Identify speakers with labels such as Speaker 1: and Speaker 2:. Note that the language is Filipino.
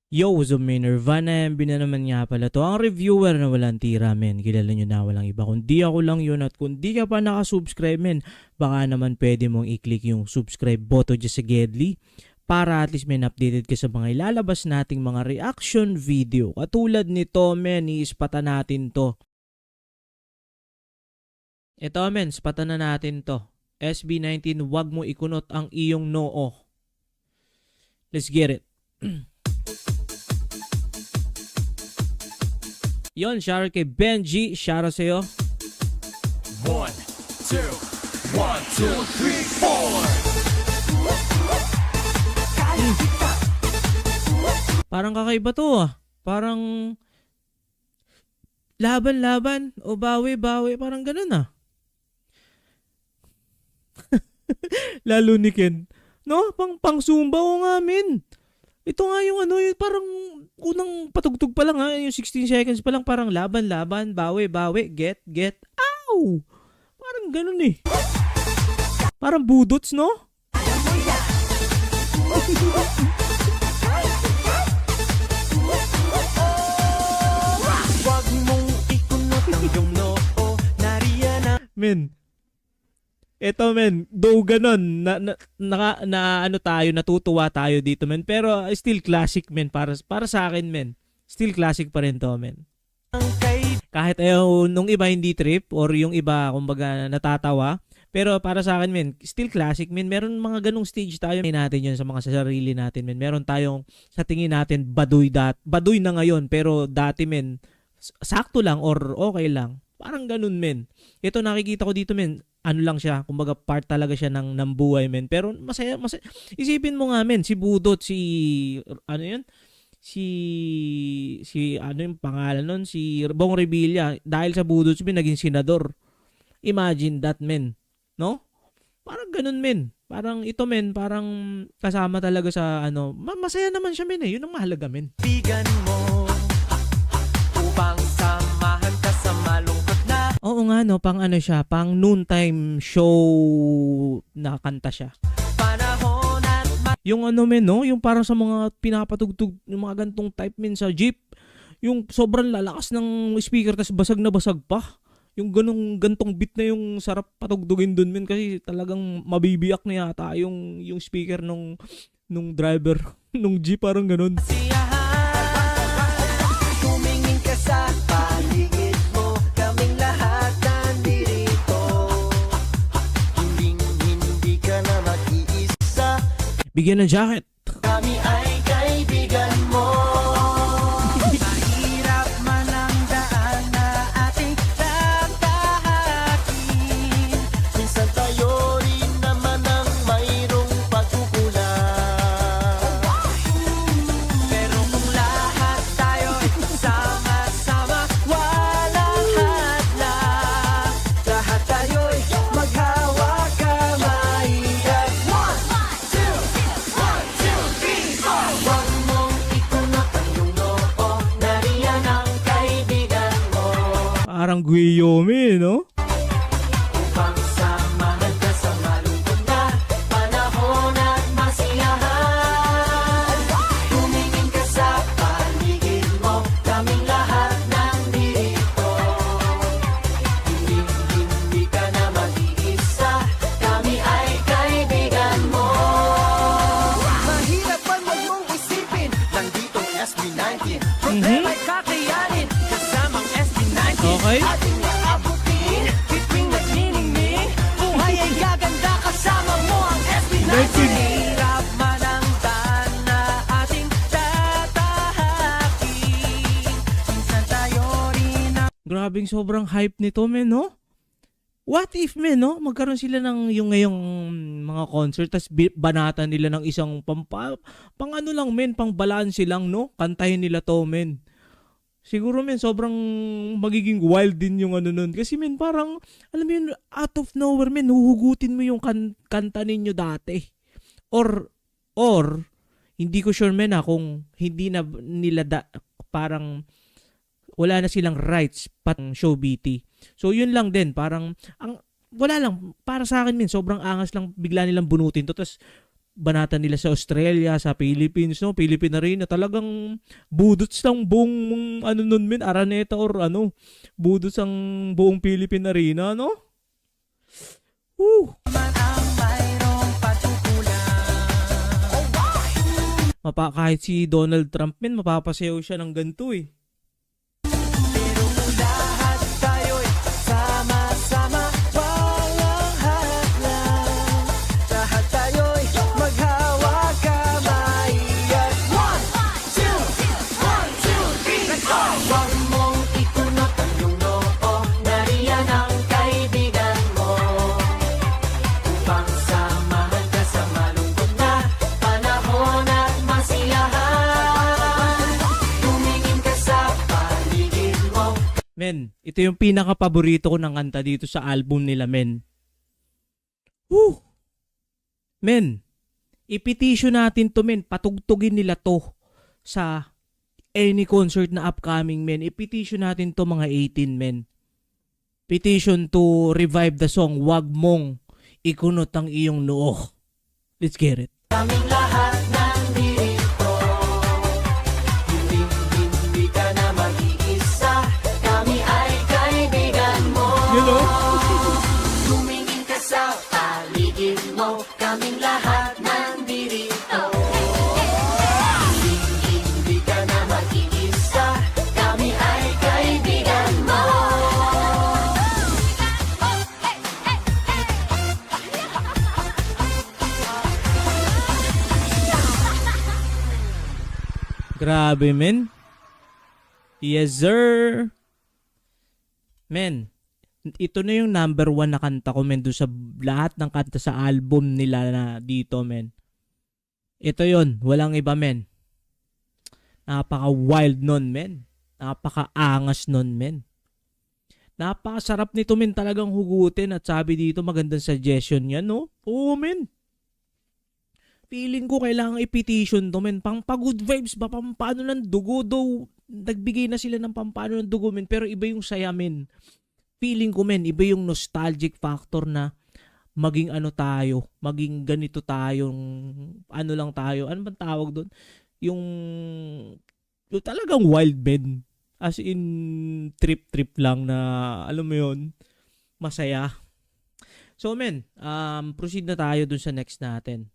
Speaker 1: Yo, what's up, may Nirvana? MB na naman nga pala to. Ang reviewer na walang tira, men. Kilala nyo na walang iba. Kundi ako lang yun. At kung di ka pa nakasubscribe, men, baka naman pwede mong i-click yung subscribe button dyan sa Gedli para at least men updated ka sa mga ilalabas nating mga reaction video. Katulad nito, men, iispata natin to. Ito, men, spata na natin to. SB19, wag mo ikunot ang iyong noo. Let's get it. Yon, shoutout kay Benji. Shoutout sa'yo.
Speaker 2: 1, 2, 1, 2, 3, 4.
Speaker 1: Parang kakaiba to ah. Parang laban-laban o bawi-bawi. Parang ganun ah. Lalo ni Ken. No? Pang-sumba o nga min. Ito nga yung ano, yung parang unang patugtog pa lang ha, yung 16 seconds pa lang parang laban-laban, bawi-bawi, get, ow! Parang ganun eh. Parang budots, no?
Speaker 2: Wag mong ikunot ang iyong noo, nariyan na.
Speaker 1: Men, eto men, though ganun, ano tayo, natutuwa tayo dito men, pero still classic men, para sa akin men, still classic pa rin to men. Kahit nung iba hindi trip, or yung iba kumbaga natatawa, pero para sa akin men, still classic men. Meron mga ganung stage tayo natin yun sa mga sarili natin men. Meron tayong sa tingin natin baduy na ngayon, pero dati men, sakto lang or okay lang. Parang ganun men. Ito nakikita ko dito men, ano lang siya, kumbaga part talaga siya ng buhay men. Pero masaya. Isipin mo nga men, si Budot, ano yun? Si ano yung pangalan nun? Si Bong Revilla. Dahil sa Budot, naging senador. Imagine that men. No? Parang ganun men. Parang ito men, parang kasama talaga sa ano. Masaya naman siya men eh. Yun ang mahalaga men.
Speaker 2: Bigan mo upang samahan ka sa malungkot na.
Speaker 1: Oo nga no, pang ano siya, pang noontime show na kanta siya.
Speaker 2: Panahon at
Speaker 1: Yung ano men no, yung parang sa mga pinapatugtog, yung mga gantong type men sa jeep, yung sobrang lalakas ng speaker tas basag na basag pa. Yung gantong beat na yung sarap patugtugin dun men, kasi talagang mabibiyak na yata yung speaker nung driver nung jeep, parang ganun.
Speaker 2: tumingin ka sa paligid mo, kaming lahat nandito. Hindi ka na mag-iisa,
Speaker 1: Bigyan ng jacket.
Speaker 2: kami ay kaibigan mo. Mahirap man ang daan na ating tatahakin, minsan tayo rin naman ang mayroong pagkukulang. Pero kung lahat tayo sama-sama, walang hadlang, lahat tayo'y maghawak kamay at 1, 2, 1, 2, 3, 4. Huwag mong ikunot ang iyong noo, nariyan ang kaibigan mo.
Speaker 1: Parang Guillaume no?
Speaker 2: Upang samahan ka sa malungkot na panahon at masiyahan. Tumingin ka sa paligid mo, kaming lahat nandito. Hindi ka na mag-iisa, kami ay kaibigan mo. Mahirap man wag mong isipin, nandito ang SB19. Problema'y kakayanin, kasamang SB19.
Speaker 1: Okay.
Speaker 2: Ating aabutin, bituing nagniningning, buhay ay gaganda kasama mo ang SB19. Hirap man ang daan na ating tatahakin, minsan tayo rin ang
Speaker 1: Grabing sobrang hype nito men no? What if men no? Magkaroon sila ng yung ngayong mga concert, tas banatan nila ng isang pang ano lang men, pang balanse lang no? Kantahin nila to men. Siguro men sobrang magiging wild din yung ano nun. Kasi men parang, alam mo yun, out of nowhere men, huhugutin mo yung kanta ninyo dati. Or, hindi ko sure men kung hindi na nila parang wala na silang rights patang show BT. So yun lang din, parang, wala lang, para sa akin men, sobrang angas lang bigla nilang bunutin to. Tapos banatan nila sa Australia, sa Philippines, no? Philippine Arena, talagang budots ng buong, ano nun men, Araneta or ano, budots ang buong Philippine Arena, no? Woo!
Speaker 2: Man ang mayroong patutulan.
Speaker 1: Kahit si Donald Trump, men, mapapasayaw siya ng ganito eh.
Speaker 2: Pero kung lahat tayo'y sama-sama, walang hadlang. Lahat tayo'y maghawak kamay at 1, 2, 1, 2, 3, let's go! Huwag mong ikunot ang iyong noo, nariyan ang kaibigan mo. Upang samahan ka sa malungkot na panahon at masiyahan. Tumingin ka sa paligid mo.
Speaker 1: Men, ito yung pinaka-paborito ko ng kanta dito sa album nila, men. Woo! Men, ipetisyon natin to, men. Patugtugin nila to sa any concert na upcoming, men. Ipetisyon natin to mga 18, men. Petition to revive the song, Wag Mong Ikunot ang Iyong Noo. Let's get it.
Speaker 2: Kaming lahat nandito. Hindi ka na mag-iisa. Kami ay kaibigan mo.
Speaker 1: You know?
Speaker 2: Tumingin ka sa paligid mo. Kaming lahat nandito. Hindi ka na mag-iisa. Kami ay kaibigan mo.
Speaker 1: Grabe, men. Yes, sir. Men, ito na yung number 1 na kanta ko, men, doon sa lahat ng kanta sa album nila na dito, men. Ito yon, walang iba, men. Napaka-wild nun, men. Napaka-angas nun, men. Napakasarap nito, men, talagang hugutin at sabi dito, magandang suggestion yan, no? Oo, men. Feeling ko kailangan i-petition to, men. Pang-good vibes ba? Pampano ng dugo, though nagbigay na sila ng pampano ng dugo, men. Pero iba yung saya, men. Feeling ko, men, iba yung nostalgic factor na maging ano tayo, maging ganito tayong, ano lang tayo, ano bang tawag doon? Yung talagang wild, men. As in, trip-trip lang na, alam mo yun, masaya. So, men, proceed na tayo dun sa next natin.